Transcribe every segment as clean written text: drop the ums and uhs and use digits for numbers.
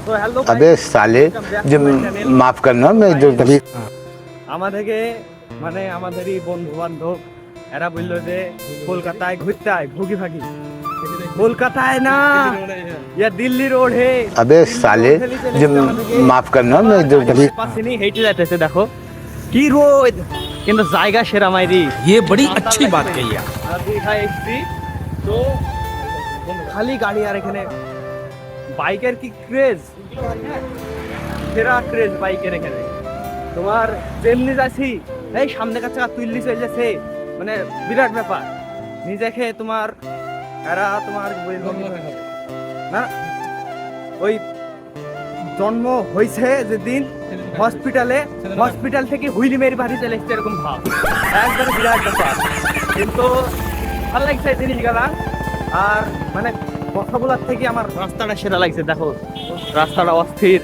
अबे साले जो माफ करना मैं जो कभी আমাদেরকে মানে আমাদেরই বন্ধু বান্ধব এরা বললো যে কলকাতায় ঘুরতে আয় ভুগি ভাগি কলকাতায় না ইয়া দিল্লি রোড হে अबे साले जो माफ करना मैं जो कभी পাসিনি হেইটে যাইতেছে দেখো কি রোদ কিন্তু জায়গা সেরা মাইরি ये बड़ी अच्छी बात कही आप। দীঘায় এসছি তো খালি গাড়ি আর এখানে বাইকের কি ক্রেজ সেরা ক্রেজ বাইকের এখানে তোমার যেমনি যাচ্ছি এই সামনে কাছে তুললি চলে যাচ্ছে মানে বিরাট ব্যাপার নিজেকে তোমার এরা তোমার না ওই জন্ম হয়েছে যেদিন হসপিটাল থেকে হুইলি মেরি বাড়ি চলে এসছে এরকম ভাব একবারে বিরাট ব্যাপার কিন্তু ভালো লাগছে এই জিনিসগুলা আর মানে কথা বলার থেকে আমার রাস্তাটা সেরা লাগছে দেখো রাস্তাটা অস্থির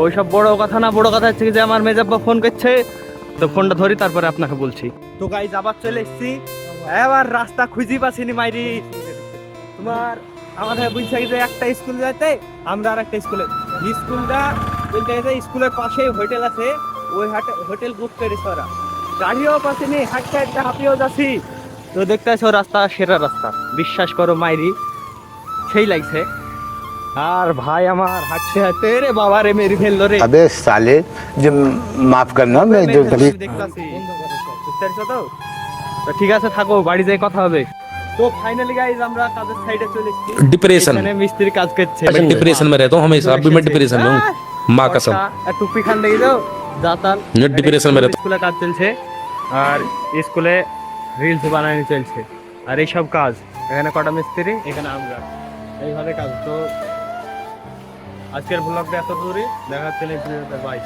ওইসব বড় কথা না বড় কথা হচ্ছে যে আমার মেজাব্বা ফোন করছে তো ফোনটা ধরি তারপরে আপনাকে বলছি তো গাইজ আবার চলে এসেছি এবার রাস্তা খুঁজি পাচ্ছিনি মাইরি তোমার আমাদের বুঝছে যে একটা স্কুল যাইতে আমরা আর একটা স্কুলটা বলতে গেছে স্কুলের পাশে হোটেল আছে ওই হোটেল বুক করেছে ওরা গাড়িও পাচ্ছিনি হাঁটতে হাঁটতে হাঁপিয়েও যাচ্ছি তো দেখতে আছো রাস্তা সেরা রাস্তা বিশ্বাস করো মাইরি সেই লাগছে আর ভাই আমার হাঁটতে হাঁটতে রে বাবা রে মেরে ফেললো রে अबे साले जो माफ करना मैं जो कभी দেখতাছি বুঝতে পারছো তো তো ঠিক আছে থাকো বাড়ি যাই কথা হবে তো ফাইনালি গাইজ আমরা কাজের সাইডে চলে এসেছি डिप्रेशन এখানে মিস্ত্রি কাজ করছে मैं डिप्रेशन में रहता हूँ हमेशा अभी मैं डिप्रेशन में हूँ माँ कसम আর টুপি খান দেখি দাও জাতাল मैं डिप्रेशन में रहता স্কুলে কাজ চলছে আর স্কুলে রিলস বানানো চলছে আর এই সব কাজ এখানে কটা মিস্ত্রি এখানে আমরা এইভাবে কাজ তো আজকের ব্লগটা এত দূরে দেখা হচ্ছে নেক্সট ভিডিওতে বাই